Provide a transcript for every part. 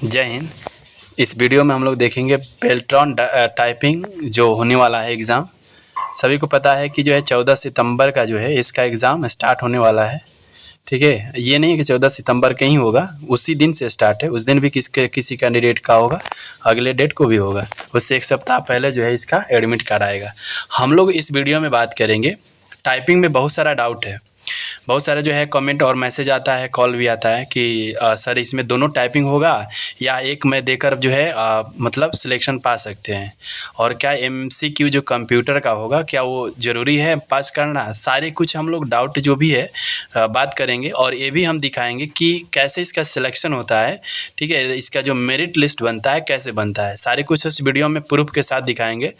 जय हिंद। इस वीडियो में हम लोग देखेंगे बेल्ट्रॉन टाइपिंग जो होने वाला है एग्ज़ाम। सभी को पता है कि जो है 14 सितंबर का जो है इसका एग्ज़ाम स्टार्ट होने वाला है। ठीक है, ये नहीं कि 14 सितंबर का ही होगा, उसी दिन से स्टार्ट है। उस दिन भी किसी कैंडिडेट का होगा, अगले डेट को भी होगा। उससे एक सप्ताह पहले जो है इसका एडमिट कार्ड आएगा। हम लोग इस वीडियो में बात करेंगे टाइपिंग में बहुत सारा डाउट है, बहुत सारे जो है कमेंट और मैसेज आता है, कॉल भी आता है कि सर इसमें दोनों टाइपिंग होगा या एक में देकर जो है मतलब सिलेक्शन पा सकते हैं, और क्या एमसीक्यू जो कंप्यूटर का होगा क्या वो ज़रूरी है पास करना। सारे कुछ हम लोग डाउट जो भी है बात करेंगे, और ये भी हम दिखाएंगे कि कैसे इसका सिलेक्शन होता है। ठीक है, इसका जो मेरिट लिस्ट बनता है कैसे बनता है, सारे कुछ इस वीडियो में प्रूफ के साथ दिखाएंगे।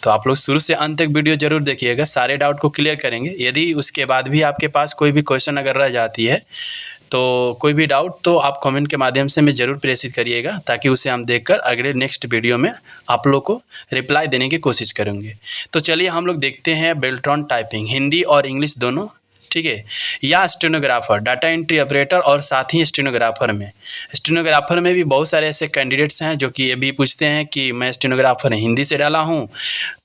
तो आप लोग शुरू से अंत तक वीडियो ज़रूर देखिएगा, सारे डाउट को क्लियर करेंगे। यदि उसके बाद भी आपके पास कोई भी क्वेश्चन अगर रह जाती है तो कोई भी डाउट तो आप कमेंट के माध्यम से हमें ज़रूर प्रेषित करिएगा, ताकि उसे हम देखकर अगले नेक्स्ट वीडियो में आप लोग को रिप्लाई देने की कोशिश करेंगे। तो चलिए हम लोग देखते हैं बेल्ट्रॉन टाइपिंग हिंदी और इंग्लिश दोनों। ठीक है, या स्टेनोग्राफर, डाटा एंट्री ऑपरेटर और साथ ही स्टेनोग्राफर में भी बहुत सारे ऐसे कैंडिडेट्स हैं जो कि ये भी पूछते हैं कि मैं स्टेनोग्राफर हिंदी से डाला हूँ,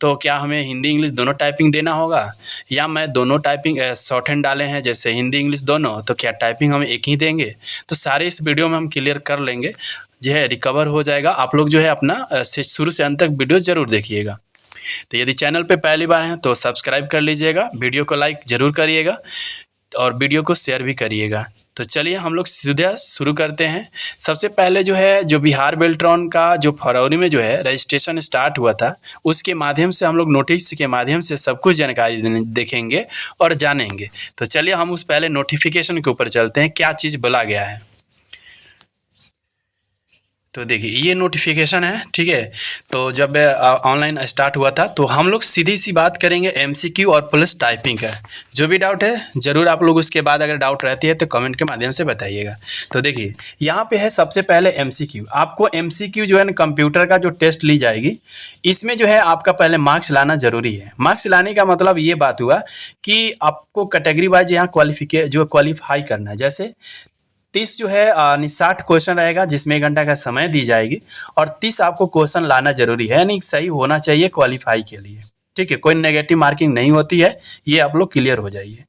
तो क्या हमें हिंदी इंग्लिश दोनों टाइपिंग देना होगा, या मैं दोनों टाइपिंग शॉर्ट हैंड डाले हैं जैसे हिंदी इंग्लिश दोनों, तो क्या टाइपिंग हम एक ही देंगे। तो सारे इस वीडियो में हम क्लियर कर लेंगे, जो है रिकवर हो जाएगा। आप लोग जो है अपना शुरू से अंत तक वीडियो ज़रूर देखिएगा। तो यदि चैनल पे पहली बार हैं तो सब्सक्राइब कर लीजिएगा, वीडियो को लाइक ज़रूर करिएगा और वीडियो को शेयर भी करिएगा। तो चलिए हम लोग सीधा शुरू करते हैं। सबसे पहले जो है जो बिहार बेल्ट्रॉन का जो फरवरी में जो है रजिस्ट्रेशन स्टार्ट हुआ था, उसके माध्यम से हम लोग नोटिस के माध्यम से सब कुछ जानकारी देखेंगे और जानेंगे। तो चलिए हम उस पहले नोटिफिकेशन के ऊपर चलते हैं, क्या चीज़ बोला गया है। तो देखिए ये नोटिफिकेशन है। ठीक है, तो जब ऑनलाइन स्टार्ट हुआ था तो हम लोग सीधी सी बात करेंगे एमसीक्यू और प्लस टाइपिंग का। जो भी डाउट है ज़रूर आप लोग उसके बाद अगर डाउट रहती है तो कमेंट के माध्यम से बताइएगा। तो देखिए यहाँ पे है सबसे पहले एमसीक्यू। आपको एमसीक्यू जो है ना कंप्यूटर का जो टेस्ट ली जाएगी, इसमें जो है आपका पहले मार्क्स लाना ज़रूरी है। मार्क्स लाने का मतलब ये बात हुआ कि आपको कैटेगरी वाइज यहाँ क्वालिफाई करना है। जैसे 30 जो है 60 क्वेश्चन रहेगा जिसमें 1 घंटा का समय दी जाएगी, और 30 आपको क्वेश्चन लाना जरूरी है, यानी सही होना चाहिए क्वालिफाई के लिए। ठीक है, कोई नेगेटिव मार्किंग नहीं होती है, ये आप लोग क्लियर हो जाइए।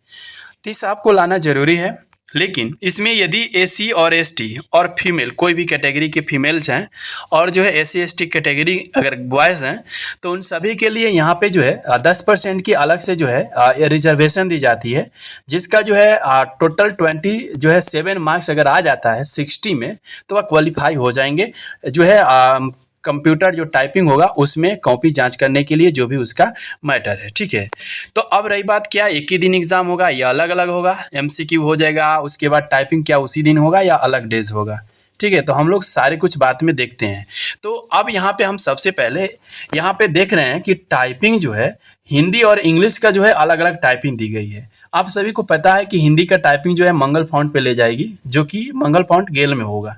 30 आपको लाना जरूरी है। लेकिन इसमें यदि एसी और एसटी और फीमेल कोई भी कैटेगरी के फीमेल्स हैं, और जो है एससी एसटी कैटेगरी अगर बॉयज़ हैं, तो उन सभी के लिए यहाँ पे जो है 10% की अलग से जो है रिजर्वेशन दी जाती है, जिसका जो है टोटल 27 मार्क्स अगर आ जाता है 60 में तो वह क्वालिफाई हो जाएंगे। जो है कंप्यूटर जो टाइपिंग होगा उसमें कॉपी जांच करने के लिए जो भी उसका मैटर है। ठीक है, तो अब रही बात क्या एक ही दिन एग्जाम होगा या अलग अलग होगा, एमसीक्यू हो जाएगा उसके बाद टाइपिंग क्या उसी दिन होगा या अलग डेज होगा। ठीक है, तो हम लोग सारे कुछ बात में देखते हैं। तो अब यहाँ पे हम सबसे पहले यहाँ पे देख रहे हैं कि टाइपिंग जो है हिंदी और इंग्लिश का जो है अलग अलग टाइपिंग दी गई है। आप सभी को पता है कि हिंदी का टाइपिंग जो है मंगल फॉन्ट पे ले जाएगी, जो कि मंगल फॉन्ट गेल में होगा।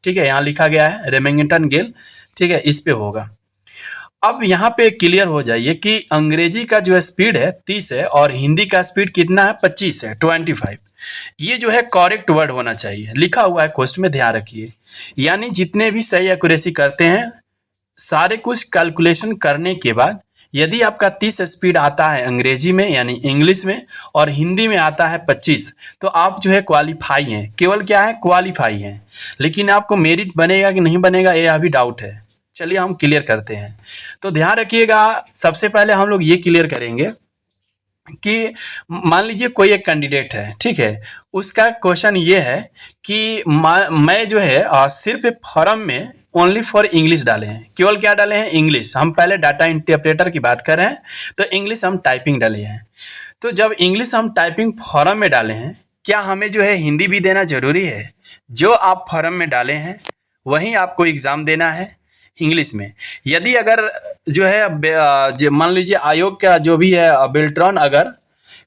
ठीक है, यहाँ लिखा गया है रेमिंगटन गेल। ठीक है, इस पे होगा। अब यहाँ पे क्लियर हो जाइए कि अंग्रेजी का जो स्पीड है 30 है और हिंदी का स्पीड कितना है 25 है, 25। ये जो है करेक्ट वर्ड होना चाहिए, लिखा हुआ है क्वेश्चन में, ध्यान रखिए। यानी जितने भी सही एक्यूरेसी करते हैं, सारे कुछ कैलकुलेशन करने के बाद यदि आपका 30 स्पीड आता है अंग्रेजी में यानी इंग्लिश में, और हिंदी में आता है 25, तो आप जो है क्वालिफाई हैं। केवल क्या है, क्वालिफाई हैं। लेकिन आपको मेरिट बनेगा कि नहीं बनेगा ये अभी डाउट है। चलिए हम क्लियर करते हैं। तो ध्यान रखिएगा, सबसे पहले हम लोग ये क्लियर करेंगे कि मान लीजिए कोई एक कैंडिडेट है। ठीक है, उसका क्वेश्चन ये है कि मैं जो है सिर्फ फॉर्म में ओनली फॉर इंग्लिश डाले हैं। केवल क्या डाले हैं, इंग्लिश। हम पहले डाटा इंटरप्रेटर की बात कर रहे हैं, तो इंग्लिश हम टाइपिंग डाले हैं। तो जब इंग्लिश हम टाइपिंग फॉर्म में डाले हैं, क्या हमें जो है हिंदी भी देना जरूरी है? जो आप फॉर्म में डाले हैं वहीं आपको एग्ज़ाम देना है इंग्लिश में। यदि अगर जो है मान लीजिए आयोग का जो भी है बेल्ट्रॉन अगर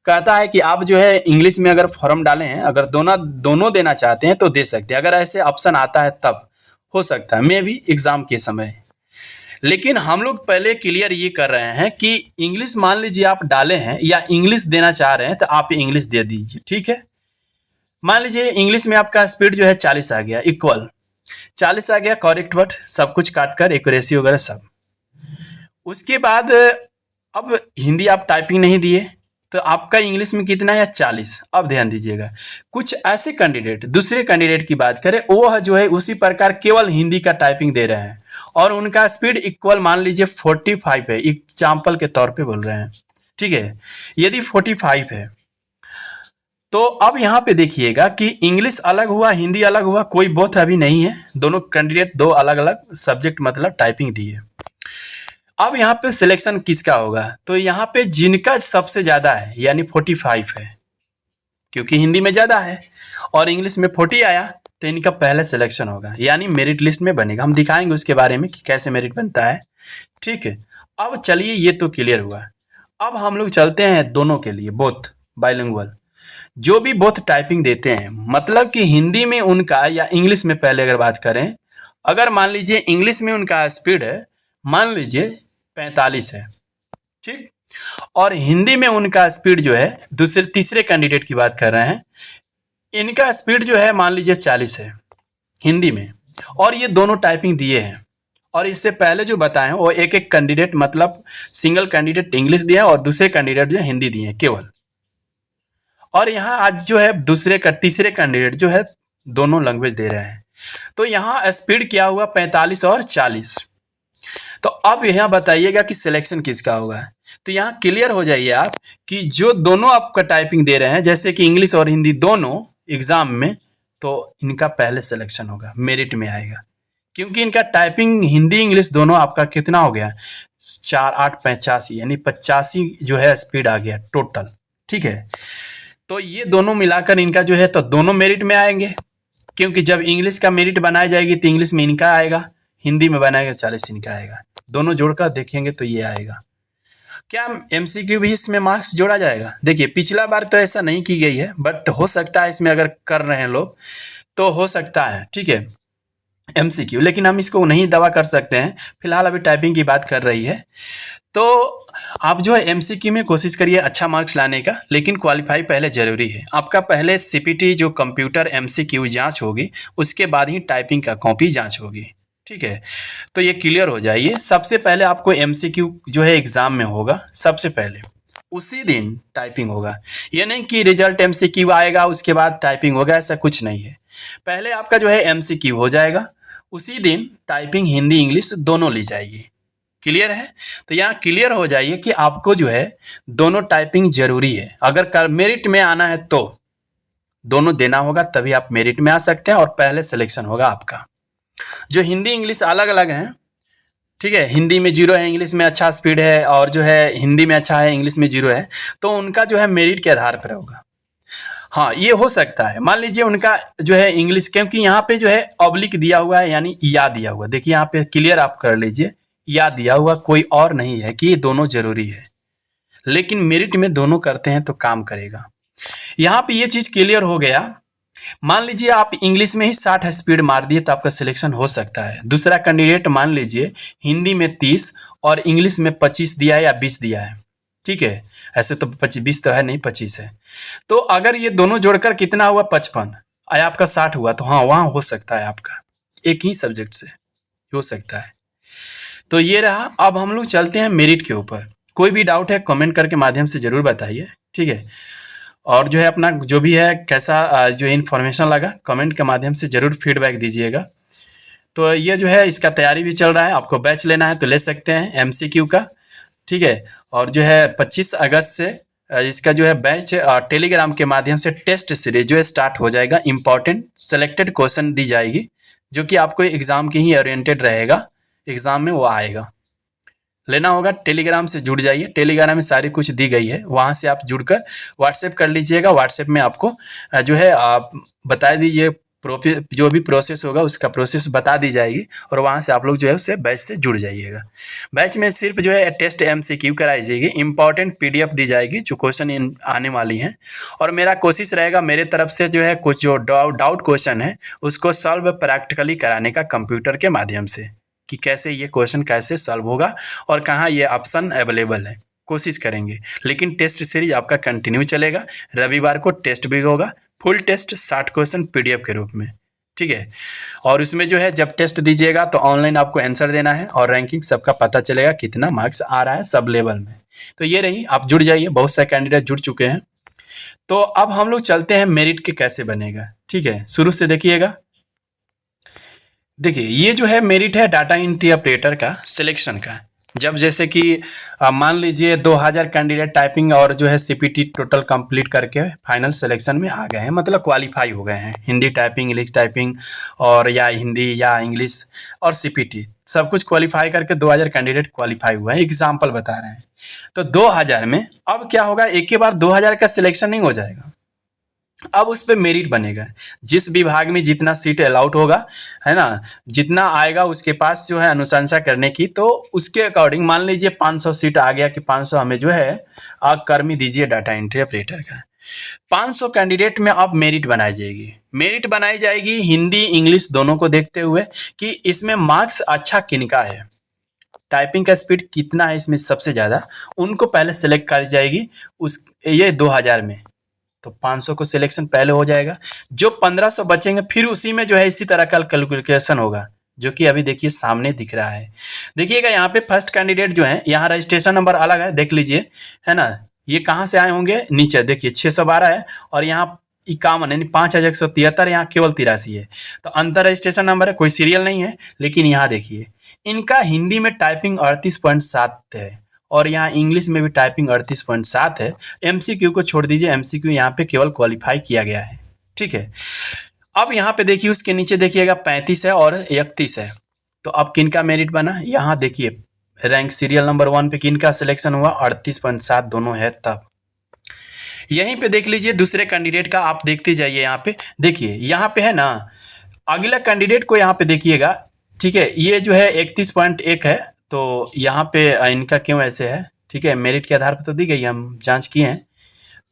कहता है कि आप जो है इंग्लिश में अगर फॉर्म डाले हैं, अगर दोनों देना चाहते हैं तो दे सकते हैं। अगर ऐसे ऑप्शन आता है तब हो सकता है मे भी एग्ज़ाम के समय। लेकिन हम लोग पहले क्लियर ये कर रहे हैं कि इंग्लिश मान लीजिए आप डाले हैं या इंग्लिश देना चाह रहे हैं तो आप इंग्लिश दे दीजिए। ठीक है, मान लीजिए इंग्लिश में आपका स्पीड जो है 40 आ गया इक्वल, 40 आ गया करेक्ट वर्ड, सब कुछ काट कर एक्यूरेसी वगैरह सब। उसके बाद अब हिंदी आप टाइपिंग नहीं दिए तो आपका इंग्लिश में कितना है 40। अब ध्यान दीजिएगा, कुछ ऐसे कैंडिडेट, दूसरे कैंडिडेट की बात करें, वो जो है उसी प्रकार केवल हिंदी का टाइपिंग दे रहे हैं और उनका स्पीड इक्वल मान लीजिए 45 है, एग्जाम्पल के तौर पे बोल रहे हैं, ठीक है। यदि 45 है तो अब यहाँ पे देखिएगा कि इंग्लिश अलग हुआ, हिंदी अलग हुआ, कोई बोथ अभी नहीं है, दोनों कैंडिडेट दो अलग अलग सब्जेक्ट मतलब टाइपिंग दी है। अब यहाँ पे सिलेक्शन किसका होगा, तो यहाँ पे जिनका सबसे ज्यादा है यानी 45 है, क्योंकि हिंदी में ज्यादा है और इंग्लिश में 40 आया तो इनका पहले सिलेक्शन होगा, यानी मेरिट लिस्ट में बनेगा। हम दिखाएंगे उसके बारे में कि कैसे मेरिट बनता है, ठीक है। अब चलिए ये तो क्लियर हुआ। अब हम लोग चलते हैं दोनों के लिए, बोथ बाइलिंगुअल, जो भी बोथ टाइपिंग देते हैं, मतलब कि हिंदी में उनका या इंग्लिश में पहले अगर बात करें, अगर मान लीजिए इंग्लिश में उनका स्पीड है मान लीजिए 45 है, ठीक, और हिंदी में उनका स्पीड जो है, दूसरे तीसरे कैंडिडेट की बात कर रहे हैं, इनका स्पीड जो है मान लीजिए 40 है हिंदी में, और ये दोनों टाइपिंग दिए हैं। और इससे पहले जो बताए हैं वो एक एक कैंडिडेट मतलब सिंगल कैंडिडेट इंग्लिश दिया है और दूसरे कैंडिडेट जो हिंदी दिए हैं केवल। और यहाँ आज जो है तीसरे कैंडिडेट जो है दोनों लैंग्वेज दे रहे हैं। तो यहाँ स्पीड क्या हुआ 45 और 40। तो अब यहाँ बताइएगा कि सिलेक्शन किसका होगा। तो यहाँ क्लियर हो जाइए आप कि जो दोनों आपका टाइपिंग दे रहे हैं, जैसे कि इंग्लिश और हिंदी दोनों एग्जाम में, तो इनका पहले सिलेक्शन होगा, मेरिट में आएगा, क्योंकि इनका टाइपिंग हिंदी इंग्लिश दोनों आपका कितना हो गया 4 8 85 यानी 85 जो है स्पीड आ गया टोटल, ठीक है। तो ये दोनों मिलाकर इनका जो है तो दोनों मेरिट में आएंगे, क्योंकि जब इंग्लिश का मेरिट बनाई जाएगी तो इंग्लिश में इनका आएगा, हिंदी में बनाएगा 40 इनका आएगा, दोनों जोड़कर देखेंगे तो ये आएगा। क्या एमसीक्यू भी इसमें मार्क्स जोड़ा जाएगा? देखिए पिछला बार तो ऐसा नहीं की गई है, बट हो सकता है इसमें अगर कर रहे हैं लोग तो हो सकता है, ठीक है, एमसीक्यू, लेकिन हम इसको नहीं दावा कर सकते हैं, फिलहाल अभी टाइपिंग की बात कर रही है। तो आप जो है एमसीक्यू में कोशिश करिए अच्छा मार्क्स लाने का, लेकिन क्वालिफाई पहले जरूरी है आपका। पहले सीपीटी जो कंप्यूटर एमसीक्यू जांच होगी, उसके बाद ही टाइपिंग का कॉपी जांच होगी, ठीक है। तो ये क्लियर हो जाइए, सबसे पहले आपको एमसीक्यू जो है एग्जाम में होगा, सबसे पहले उसी दिन टाइपिंग होगा। ये नहीं कि रिजल्ट एमसीक्यू आएगा उसके बाद टाइपिंग होगा, ऐसा कुछ नहीं है। पहले आपका जो है एमसीक्यू हो जाएगा, उसी दिन टाइपिंग हिंदी इंग्लिश दोनों ली जाएगी। क्लियर है? तो यहाँ क्लियर हो जाइए कि आपको जो है दोनों टाइपिंग जरूरी है। अगर मेरिट में आना है तो दोनों देना होगा, तभी आप मेरिट में आ सकते हैं और पहले सिलेक्शन होगा आपका। जो हिंदी इंग्लिश अलग अलग हैं, ठीक है, हिंदी में 0 है, इंग्लिश में अच्छा स्पीड है, और जो है हिंदी में अच्छा है, इंग्लिश में 0 है, तो उनका जो है मेरिट के आधार पर होगा। हाँ, ये हो सकता है, मान लीजिए उनका जो है इंग्लिश, क्योंकि यहाँ पे जो है ऑब्लिक दिया हुआ है यानी या दिया हुआ, देखिए यहाँ पे क्लियर आप कर लीजिए, या दिया हुआ कोई और नहीं है कि ये दोनों जरूरी है, लेकिन मेरिट में दोनों करते हैं तो काम करेगा। यहाँ पे ये चीज क्लियर हो गया। मान लीजिए आप इंग्लिश में ही 60 स्पीड मार दिए तो आपका सिलेक्शन हो सकता है। दूसरा कैंडिडेट मान लीजिए हिंदी में 30 और इंग्लिश में 25 दिया है या 20 दिया है, ठीक है, ऐसे तो 20 तो है नहीं, 25 है। तो अगर ये दोनों जोड़कर कितना हुआ 55, आया आपका 60 हुआ, तो हाँ वहाँ हो सकता है आपका एक ही सब्जेक्ट से हो सकता है। तो ये रहा। अब हम लोग चलते हैं मेरिट के ऊपर। कोई भी डाउट है कमेंट करके माध्यम से जरूर बताइए, ठीक है। और जो है अपना जो भी है कैसा जो इन्फॉर्मेशन लगा कमेंट के माध्यम से जरूर फीडबैक दीजिएगा। तो ये जो है इसका तैयारी भी चल रहा है, आपको बैच लेना है तो ले सकते हैं एमसीक्यू का, ठीक है। और जो है 25 अगस्त से इसका जो है बैच टेलीग्राम के माध्यम से टेस्ट सीरीज जो है स्टार्ट हो जाएगा। इंपॉर्टेंट सेलेक्टेड क्वेश्चन दी जाएगी जो कि आपको एग्जाम के ही ओरिएंटेड रहेगा, एग्जाम में वो आएगा। लेना होगा टेलीग्राम से जुड़ जाइए, टेलीग्राम में सारी कुछ दी गई है, वहाँ से आप जुड़कर व्हाट्सएप कर लीजिएगा। व्हाट्सएप में आपको जो है आप बता दीजिए जो भी प्रोसेस होगा उसका प्रोसेस बता दी जाएगी, और वहाँ से आप लोग जो है उससे बैच से जुड़ जाइएगा। बैच में सिर्फ जो है टेस्ट एमसीक्यू कराई जाएगी, इंपॉर्टेंट पीडीएफ दी जाएगी जो क्वेश्चन आने वाली हैं, और मेरा कोशिश रहेगा मेरे तरफ से जो है कुछ जो डाउट क्वेश्चन है उसको सॉल्व प्रैक्टिकली कराने का कंप्यूटर के माध्यम से, कि कैसे ये क्वेश्चन कैसे सॉल्व होगा और कहाँ ये ऑप्शन अवेलेबल है, कोशिश करेंगे। लेकिन टेस्ट सीरीज आपका कंटिन्यू चलेगा, रविवार को टेस्ट भी होगा, फुल टेस्ट 60 क्वेश्चन पीडीएफ के रूप में, ठीक है। और उसमें जो है जब टेस्ट दीजिएगा तो ऑनलाइन आपको आंसर देना है और रैंकिंग सबका पता चलेगा कितना मार्क्स आ रहा है सब लेवल में। तो ये रही, आप जुड़ जाइए, बहुत सारे कैंडिडेट जुड़ चुके हैं। तो अब हम लोग चलते हैं मेरिट के कैसे बनेगा, ठीक है, शुरू से देखिएगा। देखिए ये जो है मेरिट है डाटा एंट्री ऑपरेटर का सिलेक्शन का। जब जैसे कि मान लीजिए 2000 कैंडिडेट टाइपिंग और जो है सीपीटी टोटल कंप्लीट करके फाइनल सिलेक्शन में आ गए हैं, मतलब क्वालिफाई हो गए हैं, हिंदी टाइपिंग, इंग्लिश टाइपिंग और या हिंदी या इंग्लिश और सीपीटी सब कुछ क्वालिफाई करके 2000 कैंडिडेट क्वालिफाई हुआ है, एग्जाम्पल बता रहे हैं। तो 2000 में अब क्या होगा, एक ही बार 2000 का सिलेक्शन नहीं हो जाएगा, अब उस पर मेरिट बनेगा। जिस विभाग में जितना सीट अलाउड होगा, है ना, जितना आएगा उसके पास जो है अनुशंसा करने की, तो उसके अकॉर्डिंग मान लीजिए 500 सीट आ गया कि 500 हमें जो है कर्मी दीजिए डाटा एंट्री ऑपरेटर का। 500 कैंडिडेट में अब मेरिट बनाई जाएगी। मेरिट बनाई जाएगी हिंदी इंग्लिश दोनों को देखते हुए कि इसमें मार्क्स अच्छा किनका है, टाइपिंग का स्पीड कितना है इसमें सबसे ज़्यादा, उनको पहले सेलेक्ट करी जाएगी। उस ये 2000 में तो 500 को सिलेक्शन पहले हो जाएगा, जो 1500 बचेंगे फिर उसी में जो है इसी तरह का कैलकुलेशन होगा, जो कि अभी देखिए सामने दिख रहा है। देखिएगा यहाँ पे फर्स्ट कैंडिडेट जो है, यहाँ रजिस्ट्रेशन नंबर अलग है, देख लीजिए, है ना, ये कहाँ से आए होंगे, नीचे देखिए 612 है और यहाँ 51 यानी 5173, यहाँ केवल 83 है। तो अंतर रजिस्ट्रेशन नंबर है, कोई सीरियल नहीं है। लेकिन यहाँ देखिए इनका हिंदी में टाइपिंग 38.7 है और यहाँ इंग्लिश में भी टाइपिंग 38.7 है। एमसीक्यू को छोड़ दीजिए, एमसीक्यू यहाँ पे केवल क्वालिफाई किया गया है, ठीक है। अब यहाँ पे देखिए उसके नीचे देखिएगा 35 है और 31 है। तो अब किनका मेरिट बना, यहाँ देखिए रैंक सीरियल नंबर 1 पे किनका सिलेक्शन हुआ, 38.7 दोनों है। तब यहीं पे देख लीजिए दूसरे कैंडिडेट का, आप देखते जाइए, यहाँ पे देखिए, यहाँ पे है ना, अगला कैंडिडेट को यहाँ पे देखिएगा, ठीक है, ये जो है 31.1 है। तो यहाँ पे इनका क्यों ऐसे है, ठीक है, मेरिट के आधार पर तो दी गई, हम जांच किए हैं।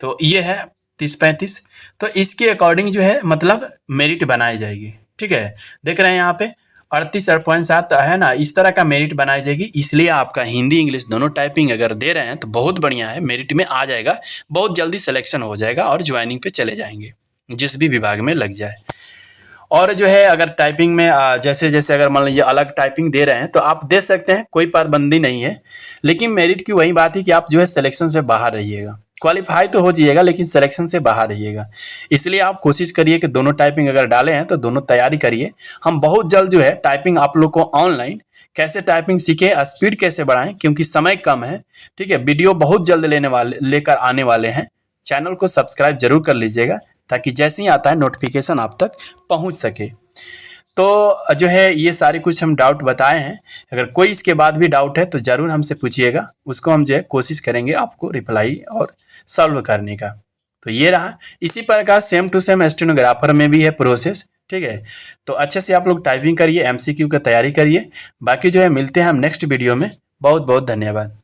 तो ये है 30-35, तो इसके अकॉर्डिंग जो है मतलब मेरिट बनाई जाएगी, ठीक है। देख रहे हैं यहाँ पे 38.7 है ना, इस तरह का मेरिट बनाई जाएगी। इसलिए आपका हिंदी इंग्लिश दोनों टाइपिंग अगर दे रहे हैं तो बहुत बढ़िया है, मेरिट में आ जाएगा, बहुत जल्दी सिलेक्शन हो जाएगा और ज्वाइनिंग पे चले जाएंगे जिस भी विभाग में लग जाए। और जो है अगर टाइपिंग में जैसे जैसे अगर मान लीजिए अलग टाइपिंग दे रहे हैं तो आप दे सकते हैं, कोई पाबंदी नहीं है। लेकिन मेरिट की वही बात है कि आप जो है सिलेक्शन से बाहर रहिएगा, क्वालिफाई तो हो जाइएगा लेकिन सिलेक्शन से बाहर रहिएगा। इसलिए आप कोशिश करिए कि दोनों टाइपिंग अगर डाले हैं तो दोनों तैयारी करिए। हम बहुत जल्द जो है टाइपिंग आप लोग को ऑनलाइन कैसे टाइपिंग सीखे, स्पीड कैसे बढ़ाएं, क्योंकि समय कम है, ठीक है, वीडियो बहुत जल्द लेकर आने वाले हैं। चैनल को सब्सक्राइब जरूर कर लीजिएगा ताकि जैसे ही आता है नोटिफिकेशन आप तक पहुंच सके। तो जो है ये सारे कुछ हम डाउट बताए हैं, अगर कोई इसके बाद भी डाउट है तो ज़रूर हमसे पूछिएगा, उसको हम जो है कोशिश करेंगे आपको रिप्लाई और सॉल्व करने का। तो ये रहा, इसी प्रकार सेम टू सेम स्टेनोग्राफर में भी है प्रोसेस, ठीक है। तो अच्छे से आप लोग टाइपिंग करिए, एमसीक्यू का तैयारी करिए। बाकी जो है मिलते हैं हम नेक्स्ट वीडियो में। बहुत बहुत धन्यवाद।